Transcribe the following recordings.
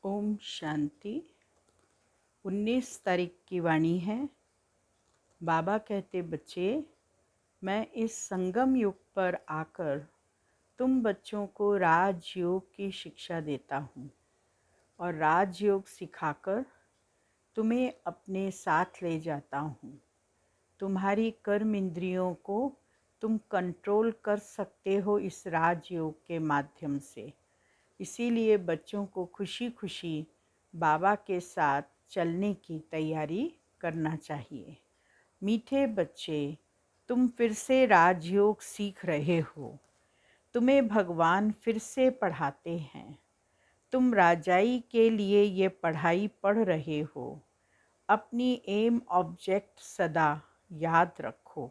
ओम शांति। 19 तारीख की वाणी है। बाबा कहते, बच्चे, मैं इस संगम युग पर आकर तुम बच्चों को राजयोग की शिक्षा देता हूँ और राजयोग सिखाकर तुम्हें अपने साथ ले जाता हूँ। तुम्हारी कर्म इंद्रियों को तुम कंट्रोल कर सकते हो इस राजयोग के माध्यम से। इसीलिए बच्चों को खुशी खुशी बाबा के साथ चलने की तैयारी करना चाहिए। मीठे बच्चे, तुम फिर से राजयोग सीख रहे हो। तुम्हें भगवान फिर से पढ़ाते हैं। तुम राजाई के लिए ये पढ़ाई पढ़ रहे हो। अपनी एम ऑब्जेक्ट सदा याद रखो।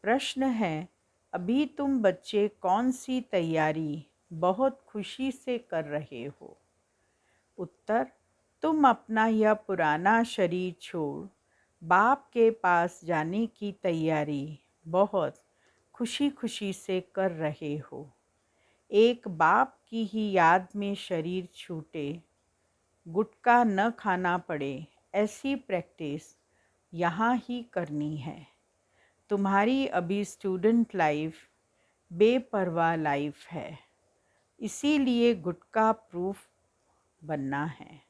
प्रश्न है, अभी तुम बच्चे कौन सी तैयारी बहुत खुशी से कर रहे हो? उत्तर, तुम अपना यह पुराना शरीर छोड़ बाप के पास जाने की तैयारी बहुत खुशी खुशी से कर रहे हो। एक बाप की ही याद में शरीर छूटे, गुटखा न खाना पड़े, ऐसी प्रैक्टिस यहाँ ही करनी है। तुम्हारी अभी स्टूडेंट लाइफ बेपरवाह लाइफ है, इसीलिए गुटखा प्रूफ बनना है।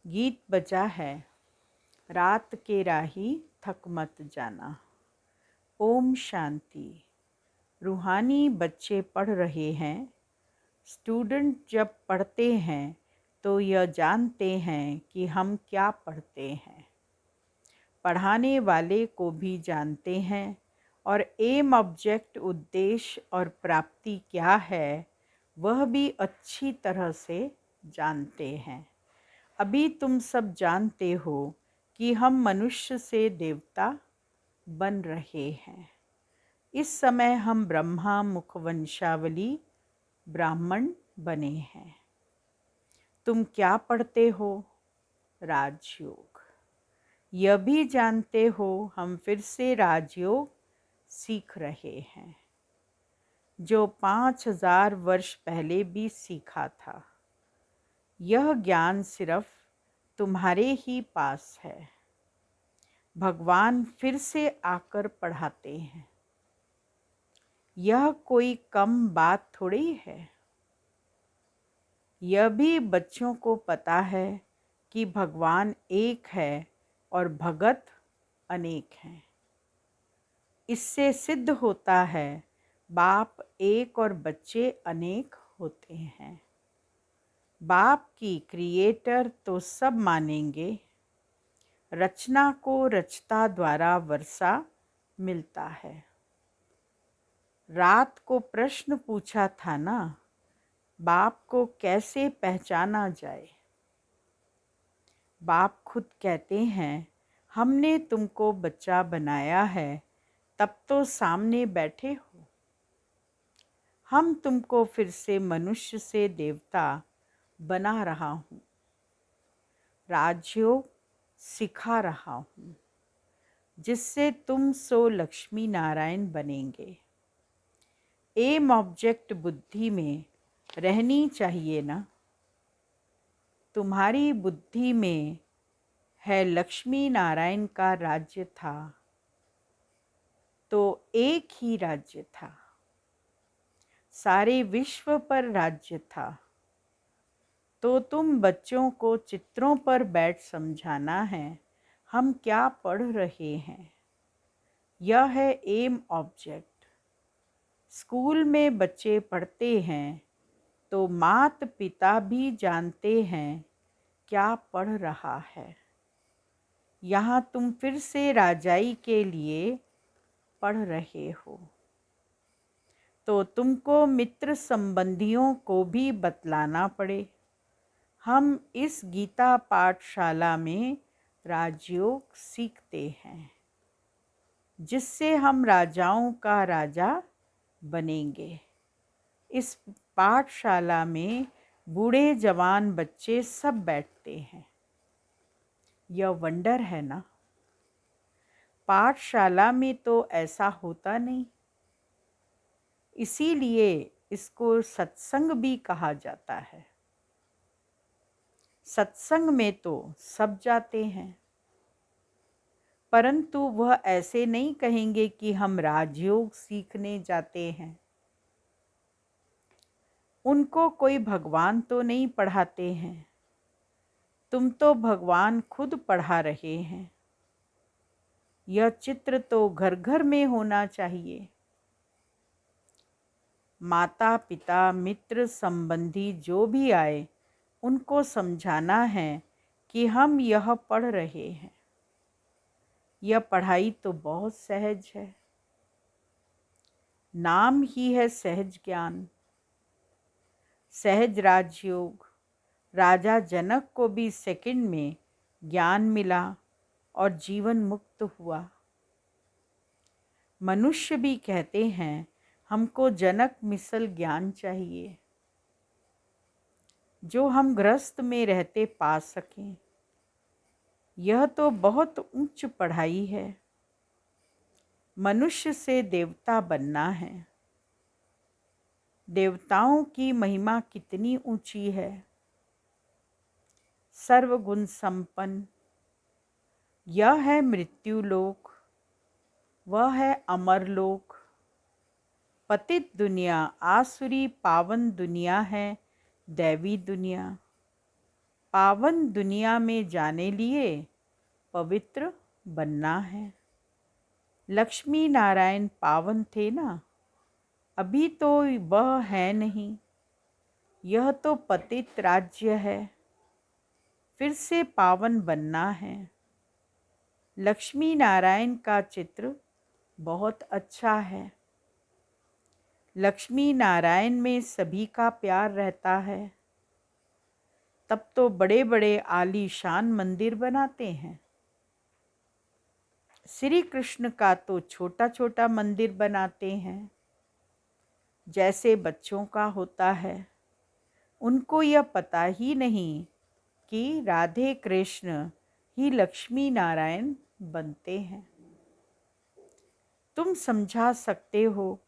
गीत बजा है, रात के राही थक मत जाना। ओम शांति। रूहानी बच्चे पढ़ रहे हैं। स्टूडेंट जब पढ़ते हैं तो यह जानते हैं कि हम क्या पढ़ते हैं। पढ़ाने वाले को भी जानते हैं और एम ऑब्जेक्ट उद्देश्य और प्राप्ति क्या है वह भी अच्छी तरह से जानते हैं। अभी तुम सब जानते हो कि हम मनुष्य से देवता बन रहे हैं। इस समय हम ब्रह्मा मुखवंशावली ब्राह्मण बने हैं। तुम क्या पढ़ते हो? राजयोग। यह भी जानते हो हम फिर से राजयोग सीख रहे हैं, जो 5000 वर्ष पहले भी सीखा था। यह ज्ञान सिर्फ तुम्हारे ही पास है। भगवान फिर से आकर पढ़ाते हैं। यह कोई कम बात थोड़ी है। यह भी बच्चों को पता है कि भगवान एक है और भगत अनेक हैं। इससे सिद्ध होता है बाप एक और बच्चे अनेक होते हैं। बाप की क्रिएटर तो सब मानेंगे। रचना को रचता द्वारा वर्षा मिलता है। रात को प्रश्न पूछा था ना, बाप को कैसे पहचाना जाए? बाप खुद कहते हैं, हमने तुमको बच्चा बनाया है, तब तो सामने बैठे हो। हम तुमको फिर से मनुष्य से देवता बना रहा हूँ, राजयोग सिखा रहा हूँ, जिससे तुम सो लक्ष्मी नारायण बनेंगे। एम ऑब्जेक्ट बुद्धि में रहनी चाहिए ना। तुम्हारी बुद्धि में है लक्ष्मी नारायण का राज्य था, तो एक ही राज्य था। सारे विश्व पर राज्य था, तो तुम बच्चों को चित्रों पर बैठ समझाना है हम क्या पढ़ रहे हैं। यह है एम ऑब्जेक्ट। स्कूल में बच्चे पढ़ते हैं तो मात पिता भी जानते हैं क्या पढ़ रहा है। यहाँ तुम फिर से राजाई के लिए पढ़ रहे हो, तो तुमको मित्र संबंधियों को भी बतलाना पड़े। हम इस गीता पाठशाला में राजयोग सीखते हैं, जिससे हम राजाओं का राजा बनेंगे। इस पाठशाला में बूढ़े जवान बच्चे सब बैठते हैं। यह वंडर है ना। पाठशाला में तो ऐसा होता नहीं, इसीलिए इसको सत्संग भी कहा जाता है। सत्संग में तो सब जाते हैं, परंतु वह ऐसे नहीं कहेंगे कि हम राजयोग सीखने जाते हैं। उनको कोई भगवान तो नहीं पढ़ाते हैं, तुम तो भगवान खुद पढ़ा रहे हैं। यह चित्र तो घर घर में होना चाहिए। माता पिता मित्र संबंधी जो भी आए, उनको समझाना है कि हम यह पढ़ रहे हैं। यह पढ़ाई तो बहुत सहज है, नाम ही है सहज ज्ञान। सहज राजयोग। राजा जनक को भी सेकंड में ज्ञान मिला और जीवन मुक्त हुआ। मनुष्य भी कहते हैं हमको जनक मिसल ज्ञान चाहिए, जो हम गृहस्थ में रहते पा सकें। यह तो बहुत उच्च पढ़ाई है। मनुष्य से देवता बनना है। देवताओं की महिमा कितनी ऊंची है। सर्वगुण संपन्न। यह है मृत्युलोक, वह है अमरलोक। पतित दुनिया आसुरी पावन दुनिया है दैवी दुनिया। पावन दुनिया में जाने लिए पवित्र बनना है। लक्ष्मी नारायण पावन थे ना, अभी तो वह है नहीं। यह तो पतित राज्य है, फिर से पावन बनना है। लक्ष्मी नारायण का चित्र बहुत अच्छा है। लक्ष्मी नारायण में सभी का प्यार रहता है। तब तो बड़े बड़े आलीशान मंदिर बनाते हैं। श्री कृष्ण का तो छोटा छोटा मंदिर बनाते हैं, जैसे बच्चों का होता है। उनको यह पता ही नहीं कि राधे कृष्ण ही लक्ष्मी नारायण बनते हैं। तुम समझा सकते हो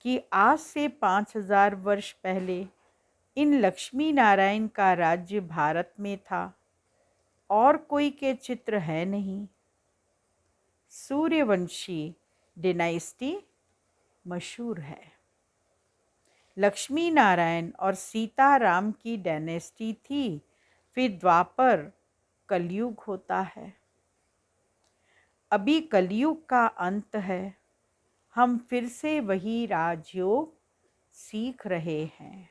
कि आज से 5000 वर्ष पहले इन लक्ष्मी नारायण का राज्य भारत में था और कोई के चित्र है नहीं। सूर्यवंशी डिनाइस्टी मशहूर है। लक्ष्मी नारायण और सीता राम की डायनेस्टी थी। फिर द्वापर कलयुग होता है। अभी कलयुग का अंत है। हम फिर से वही राजयोग सीख रहे हैं।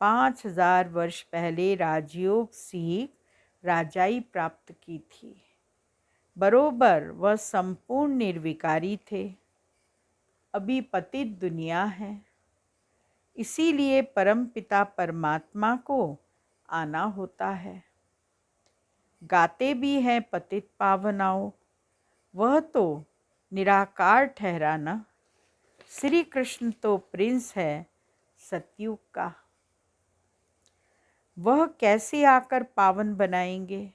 5000 वर्ष पहले राजयोग सीख राजाई प्राप्त की थी। बरोबर वह संपूर्ण निर्विकारी थे। अभी पतित दुनिया है। इसीलिए परमपिता परमात्मा को आना होता है। गाते भी हैं पतित पावनाओं, वह तो निराकार ठहरा न। श्री कृष्ण तो प्रिंस है सतयुग का। वह कैसे आकर पावन बनाएंगे?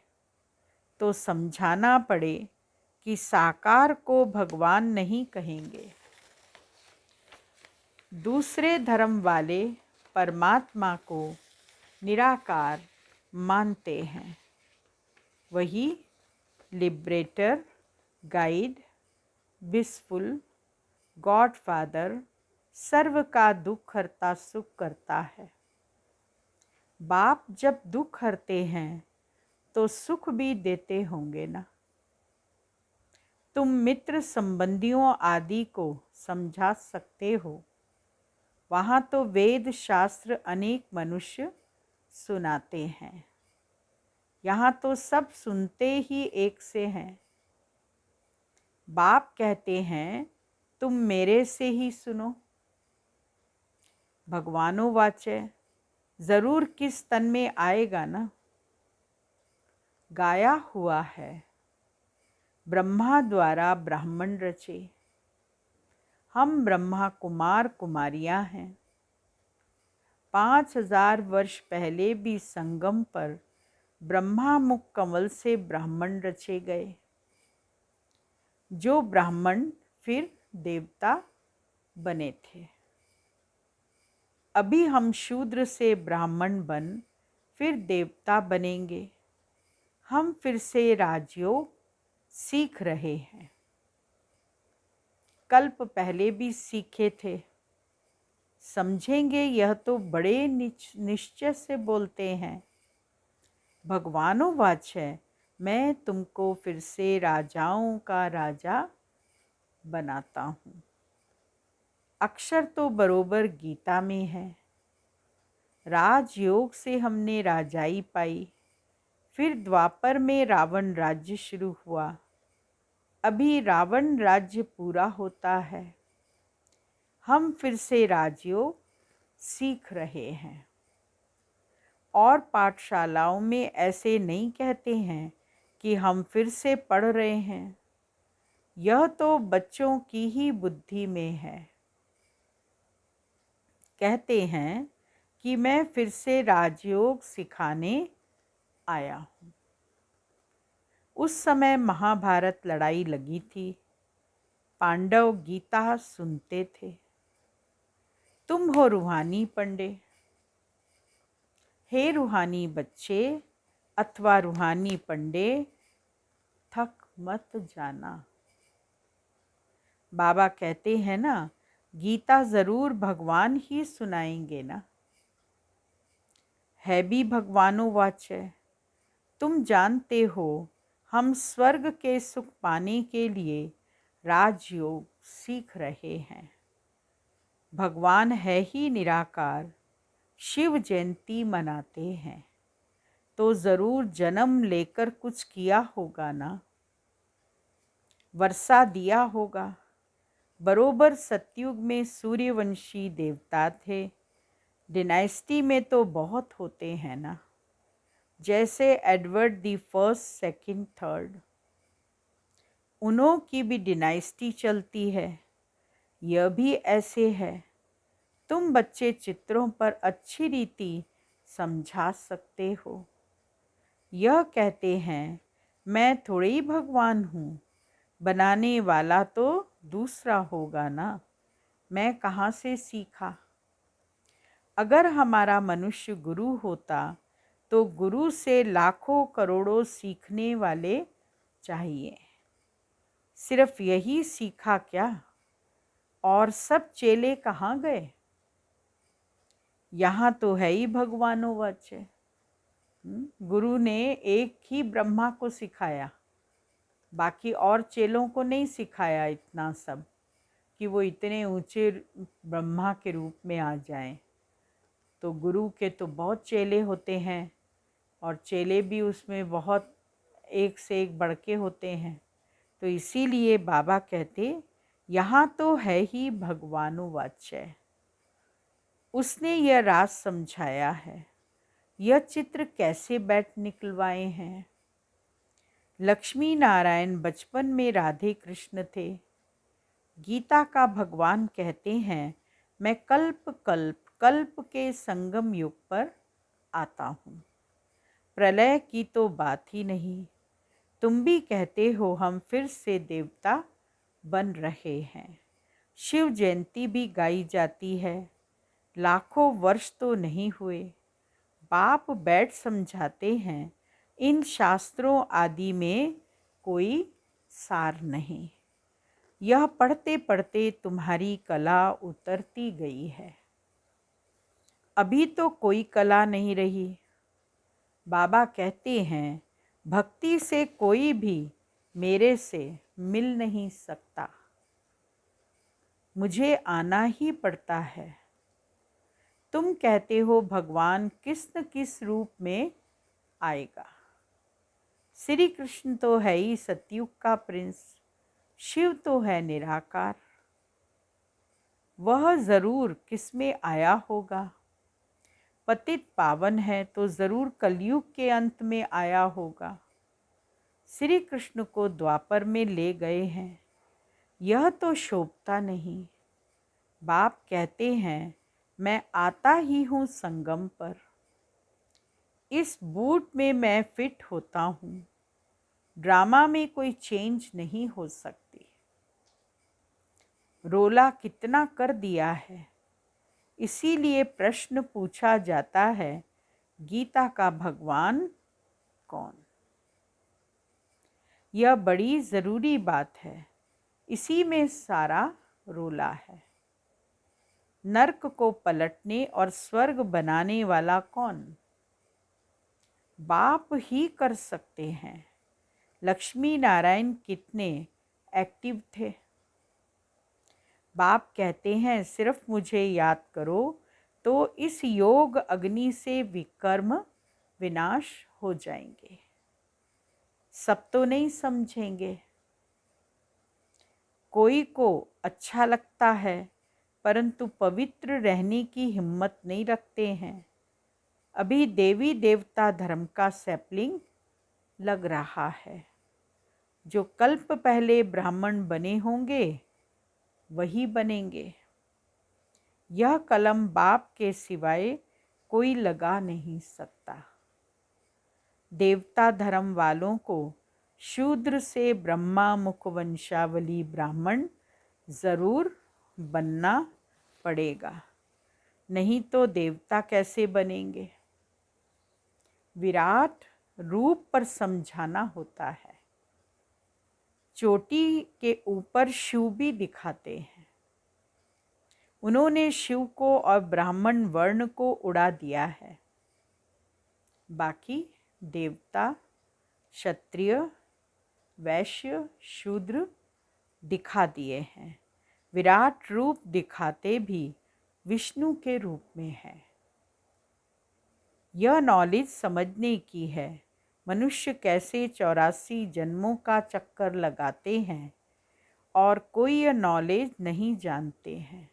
तो समझाना पड़े कि साकार को भगवान नहीं कहेंगे। दूसरे धर्म वाले परमात्मा को निराकार मानते हैं। वही लिबरेटर, गाइड, ब्लिसफुल, गॉडफादर, सर्व का दुख हरता सुख करता है। बाप जब दुख हरते हैं तो सुख भी देते होंगे ना। तुम मित्र संबंधियों आदि को समझा सकते हो। वहाँ तो वेद शास्त्र अनेक मनुष्य सुनाते हैं। यहाँ तो सब सुनते ही एक से हैं। बाप कहते हैं तुम मेरे से ही सुनो। भगवानो वाचे जरूर किस तन में आएगा ना। गाया हुआ है ब्रह्मा द्वारा ब्राह्मण रचे। हम ब्रह्मा कुमार कुमारियां हैं। 5000 वर्ष पहले भी संगम पर ब्रह्मा मुख कमल से ब्राह्मण रचे गए। जो ब्राह्मण फिर देवता बने थे। अभी हम शूद्र से ब्राह्मण बन फिर देवता बनेंगे। हम फिर से राजयोग सीख रहे हैं। कल्प पहले भी सीखे थे। समझेंगे यह तो बड़े निश्चय से बोलते हैं। भगवानोवाच है, मैं तुमको फिर से राजाओं का राजा बनाता हूँ। अक्षर तो बरोबर गीता में है। राजयोग से हमने राजाई पाई। फिर द्वापर में रावण राज्य शुरू हुआ। अभी रावण राज्य पूरा होता है। हम फिर से राजयोग सीख रहे हैं। और पाठशालाओं में ऐसे नहीं कहते हैं कि हम फिर से पढ़ रहे हैं। यह तो बच्चों की ही बुद्धि में है। कहते हैं कि मैं फिर से राजयोग सिखाने आया हूँ। उस समय महाभारत लड़ाई लगी थी। पांडव गीता सुनते थे। तुम हो रूहानी पंडे। हे रूहानी बच्चे अथवा रूहानी पंडे, थक मत जाना। बाबा कहते हैं ना, गीता जरूर भगवान ही सुनाएंगे ना। है भी भगवानोवाच है। तुम जानते हो हम स्वर्ग के सुख पाने के लिए राजयोग सीख रहे हैं। भगवान है ही निराकार। शिव जयंती मनाते हैं तो ज़रूर जन्म लेकर कुछ किया होगा ना। वर्षा दिया होगा। बरोबर सतयुग में सूर्यवंशी देवता थे। डिनाइस्टी में तो बहुत होते हैं ना, जैसे Edward the first, second, third. उन्हों की भी डिनाइस्टी चलती है। यह भी ऐसे है। तुम बच्चे चित्रों पर अच्छी रीति समझा सकते हो। यह कहते हैं मैं थोड़े ही भगवान हूँ, बनाने वाला तो दूसरा होगा ना। मैं कहाँ से सीखा। अगर हमारा मनुष्य गुरु होता तो गुरु से लाखों करोड़ों सीखने वाले चाहिए। सिर्फ यही सीखा क्या? और सब चेले कहाँ गए? यहाँ तो है ही भगवानोवाच है। गुरु ने एक ही ब्रह्मा को सिखाया, बाकी और चेलों को नहीं सिखाया इतना सब कि वो इतने ऊंचे ब्रह्मा के रूप में आ जाएं। तो गुरु के तो बहुत चेले होते हैं और चेले भी उसमें बहुत एक से एक बढ़ के होते हैं। तो इसीलिए बाबा कहते यहाँ तो है ही भगवानोवाच है। उसने यह राज समझाया है। यह चित्र कैसे बैठ निकलवाए हैं। लक्ष्मी नारायण बचपन में राधे कृष्ण थे। गीता का भगवान कहते हैं मैं कल्प कल्प कल्प के संगम युग पर आता हूँ। प्रलय की तो बात ही नहीं। तुम भी कहते हो हम फिर से देवता बन रहे हैं। शिव जयंती भी गाई जाती है। लाखों वर्ष तो नहीं हुए। बाप बैठ समझाते हैं इन शास्त्रों आदि में कोई सार नहीं। यह पढ़ते पढ़ते तुम्हारी कला उतरती गई है। अभी तो कोई कला नहीं रही। बाबा कहते हैं भक्ति से कोई भी मेरे से मिल नहीं सकता। मुझे आना ही पड़ता है। तुम कहते हो भगवान किस न किस रूप में आएगा। श्री कृष्ण तो है ही सतयुग का प्रिंस। शिव तो है निराकार। वह जरूर किसमें आया होगा। पतित पावन है तो जरूर कलयुग के अंत में आया होगा। श्री कृष्ण को द्वापर में ले गए हैं। यह तो शोभता नहीं। बाप कहते हैं मैं आता ही हूँ संगम पर। इस बूट में मैं फिट होता हूँ। ड्रामा में कोई चेंज नहीं हो सकती। रोला कितना कर दिया है। इसीलिए प्रश्न पूछा जाता है गीता का भगवान कौन? यह बड़ी ज़रूरी बात है, इसी में सारा रोला है। नर्क को पलटने और स्वर्ग बनाने वाला कौन? बाप ही कर सकते हैं। लक्ष्मी नारायण कितने एक्टिव थे। बाप कहते हैं सिर्फ मुझे याद करो तो इस योग अग्नि से विकर्म विनाश हो जाएंगे। सब तो नहीं समझेंगे। कोई को अच्छा लगता है परंतु पवित्र रहने की हिम्मत नहीं रखते हैं। अभी देवी देवता धर्म का सैपलिंग लग रहा है। जो कल्प पहले ब्राह्मण बने होंगे वही बनेंगे। यह कलम बाप के सिवाय कोई लगा नहीं सकता। देवता धर्म वालों को शूद्र से ब्रह्मा मुख वंशावली ब्राह्मण ज़रूर बनना पड़ेगा, नहीं तो देवता कैसे बनेंगे। विराट रूप पर समझाना होता है। चोटी के ऊपर शिव भी दिखाते हैं। उन्होंने शिव को और ब्राह्मण वर्ण को उड़ा दिया है। बाकी देवता, क्षत्रिय, वैश्य, शूद्र दिखा दिए हैं। विराट रूप दिखाते भी विष्णु के रूप में है। यह नॉलेज समझने की है। मनुष्य कैसे 84 जन्मों का चक्कर लगाते हैं और कोई यह नॉलेज नहीं जानते हैं।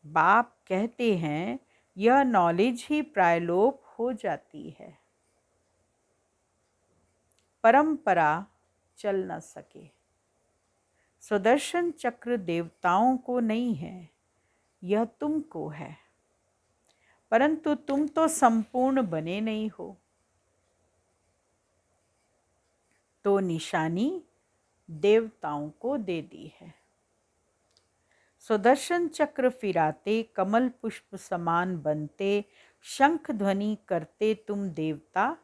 बाप कहते हैं यह नॉलेज ही प्रायलोप हो जाती है। परंपरा चल न सके। सुदर्शन चक्र देवताओं को नहीं है, यह तुमको है, परंतु तुम तो संपूर्ण बने नहीं हो। तो निशानी देवताओं को दे दी है। सुदर्शन चक्र फिराते कमल पुष्प समान बनते, शंख ध्वनि करते तुम देवता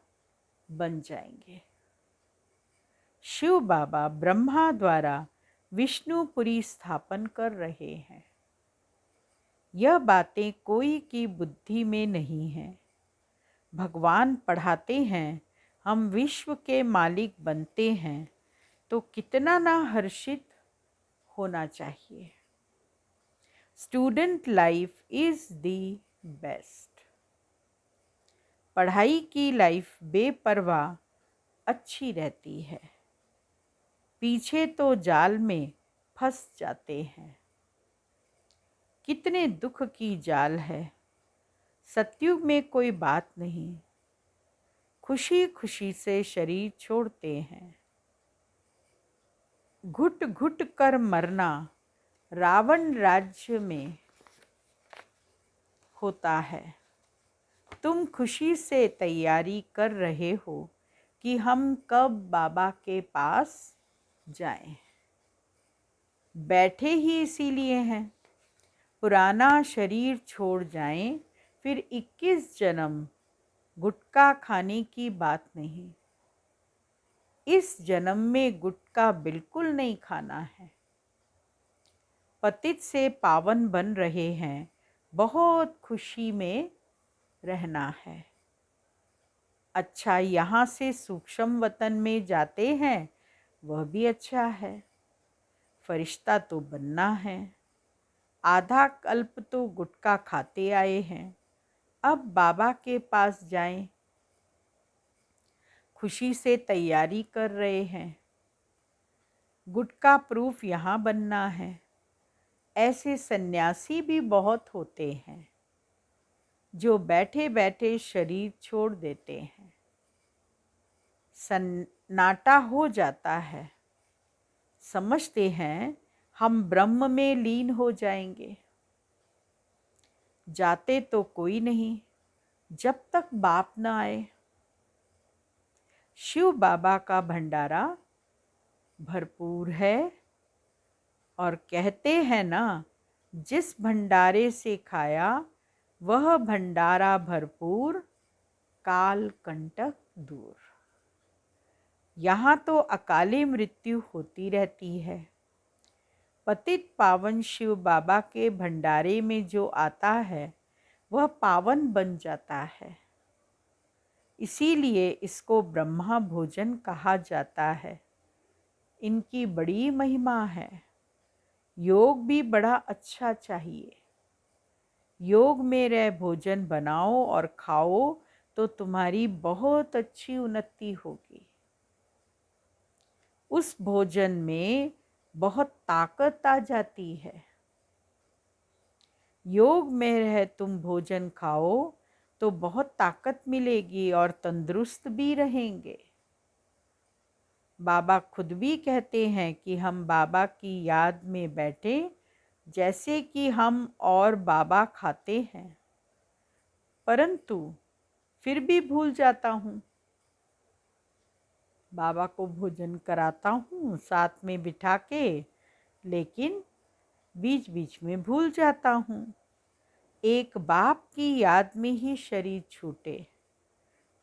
बन जाएंगे। शिव बाबा ब्रह्मा द्वारा विष्णुपुरी स्थापन कर रहे हैं। यह बातें कोई की बुद्धि में नहीं है। भगवान पढ़ाते हैं हम विश्व के मालिक बनते हैं तो कितना ना हर्षित होना चाहिए। Student life is the best. पढ़ाई की लाइफ बेपरवाह अच्छी रहती है। पीछे तो जाल में फंस जाते हैं। कितने दुख की जाल है। सतयुग में कोई बात नहीं, खुशी खुशी से शरीर छोड़ते हैं। घुट घुट कर मरना रावण राज्य में होता है। तुम खुशी से तैयारी कर रहे हो कि हम कब बाबा के पास जाएं। बैठे ही इसीलिए हैं। पुराना शरीर छोड़ जाएं, फिर 21 जन्म गुटखा खाने की बात नहीं। इस जन्म में गुटखा बिल्कुल नहीं खाना है। पतित से पावन बन रहे हैं, बहुत खुशी में रहना है। अच्छा, यहाँ से सूक्ष्म वतन में जाते हैं, वह भी अच्छा है। फरिश्ता तो बनना है। आधा कल्प तो गुटखा खाते आए हैं, अब बाबा के पास जाएं। खुशी से तैयारी कर रहे हैं। गुटखा प्रूफ यहाँ बनना है। ऐसे सन्यासी भी बहुत होते हैं जो बैठे बैठे शरीर छोड़ देते हैं। सन्नाटा हो जाता है। समझते हैं हम ब्रह्म में लीन हो जाएंगे। जाते तो कोई नहीं जब तक बाप न आए। शिव बाबा का भंडारा भरपूर है और कहते हैं ना, जिस भंडारे से खाया वह भंडारा भरपूर काल कंटक दूर। यहाँ तो अकाली मृत्यु होती रहती है। पतित पावन शिव बाबा के भंडारे में जो आता है वह पावन बन जाता है। इसीलिए इसको ब्रह्मा भोजन कहा जाता है। इनकी बड़ी महिमा है। योग भी बड़ा अच्छा चाहिए। योग में रह भोजन बनाओ और खाओ तो तुम्हारी बहुत अच्छी उन्नति होगी। उस भोजन में बहुत ताकत आ जाती है। योग में रह तुम भोजन खाओ तो बहुत ताकत मिलेगी और तंदुरुस्त भी रहेंगे। बाबा खुद भी कहते हैं कि हम बाबा की याद में बैठे जैसे कि हम और बाबा खाते हैं, परंतु फिर भी भूल जाता हूँ। बाबा को भोजन कराता हूँ साथ में बिठा के, लेकिन बीच बीच में भूल जाता हूँ। एक बाप की याद में ही शरीर छूटे,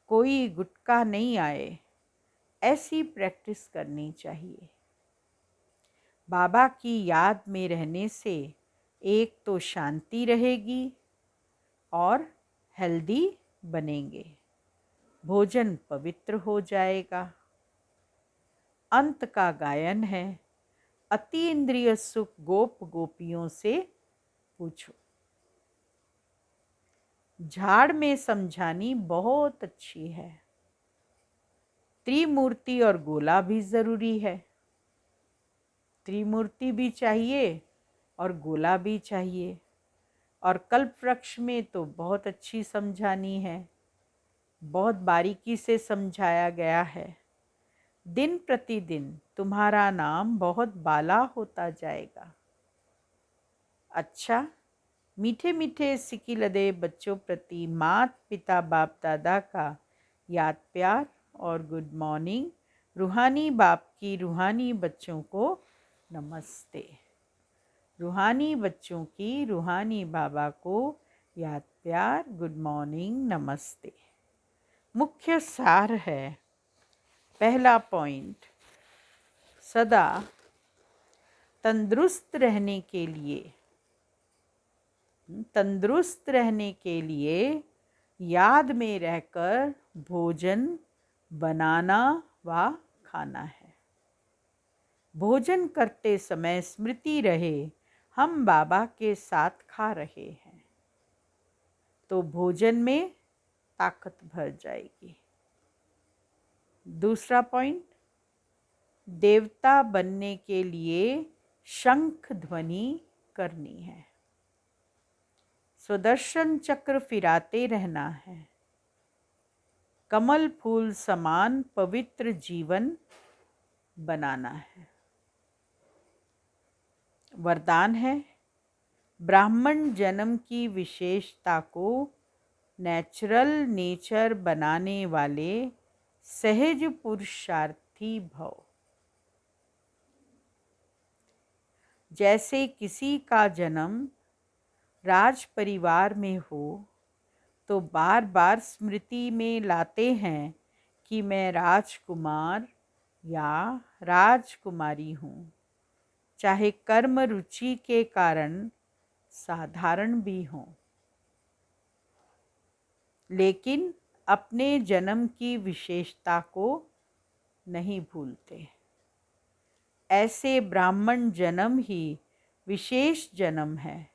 कोई गुटका नहीं आए, ऐसी प्रैक्टिस करनी चाहिए। बाबा की याद में रहने से एक तो शांति रहेगी और हेल्दी बनेंगे, भोजन पवित्र हो जाएगा। अंत का गायन है, अति इंद्रिय सुख गोप गोपियों से पूछो। झाड़ में समझानी बहुत अच्छी है। त्रिमूर्ति और गोला भी जरूरी है। त्रिमूर्ति भी चाहिए और गोला भी चाहिए। और कल्प वृक्ष में तो बहुत अच्छी समझानी है, बहुत बारीकी से समझाया गया है। दिन प्रतिदिन तुम्हारा नाम बहुत बाला होता जाएगा। अच्छा, मीठे मीठे सिकिलदे बच्चों प्रति मात पिता बाप दादा का याद प्यार और गुड मॉर्निंग। रूहानी बाप की रूहानी बच्चों को नमस्ते। रूहानी बच्चों की रूहानी बाबा को याद प्यार, गुड मॉर्निंग, नमस्ते। मुख्य सार है, पहला पॉइंट, सदा तंदुरुस्त रहने के लिए याद में रहकर भोजन बनाना व खाना है। भोजन करते समय स्मृति रहे हम बाबा के साथ खा रहे हैं, तो भोजन में ताकत भर जाएगी। दूसरा पॉइंट, देवता बनने के लिए शंख ध्वनि करनी है। सुदर्शन चक्र फिराते रहना है। कमल फूल समान पवित्र जीवन बनाना है। वरदान है, ब्राह्मण जन्म की विशेषता को नेचुरल नेचर बनाने वाले सहज पुरुषार्थी भव। जैसे किसी का जन्म राज परिवार में हो तो बार बार स्मृति में लाते हैं कि मैं राजकुमार या राजकुमारी हूँ, चाहे कर्म रुचि के कारण साधारण भी हों, लेकिन अपने जन्म की विशेषता को नहीं भूलते। ऐसे ब्राह्मण जन्म ही विशेष जन्म है,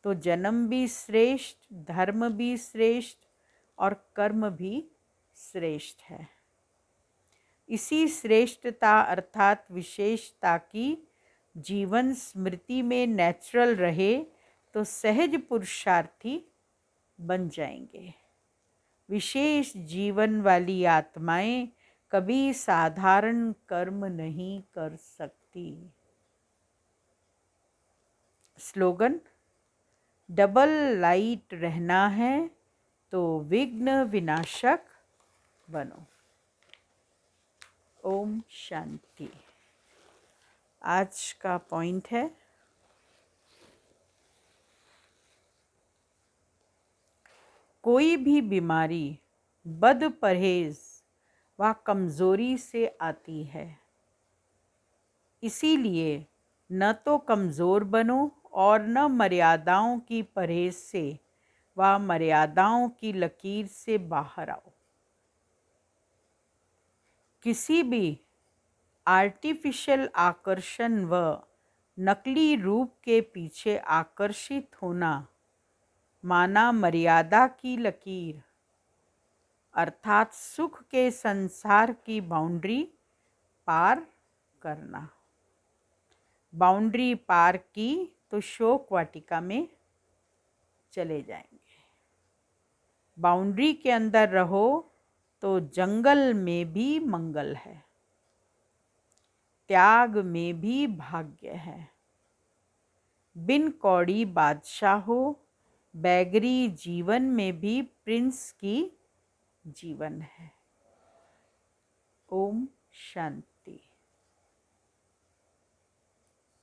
तो जन्म भी श्रेष्ठ, धर्म भी श्रेष्ठ और कर्म भी श्रेष्ठ है। इसी श्रेष्ठता अर्थात विशेषता की जीवन स्मृति में नेचुरल रहे तो सहज पुरुषार्थी बन जाएंगे। विशेष जीवन वाली आत्माएं कभी साधारण कर्म नहीं कर सकती। स्लोगन, डबल लाइट रहना है तो विघ्न विनाशक बनो। ओम शांति। आज का पॉइंट है, कोई भी बीमारी बद परहेज व कमज़ोरी से आती है। इसीलिए न तो कमज़ोर बनो और न मर्यादाओं की परहेज से व मर्यादाओं की लकीर से बाहर आओ। किसी भी आर्टिफिशियल आकर्षण व नकली रूप के पीछे आकर्षित होना माना मर्यादा की लकीर अर्थात सुख के संसार की बाउंड्री पार करना। बाउंड्री पार की तो शोक वाटिका में चले जाएंगे। बाउंड्री के अंदर रहो तो जंगल में भी मंगल है, त्याग में भी भाग्य है। बिन कौड़ी बादशाह हो बैगरी जीवन में भी प्रिंस की जीवन है। ओम शांति।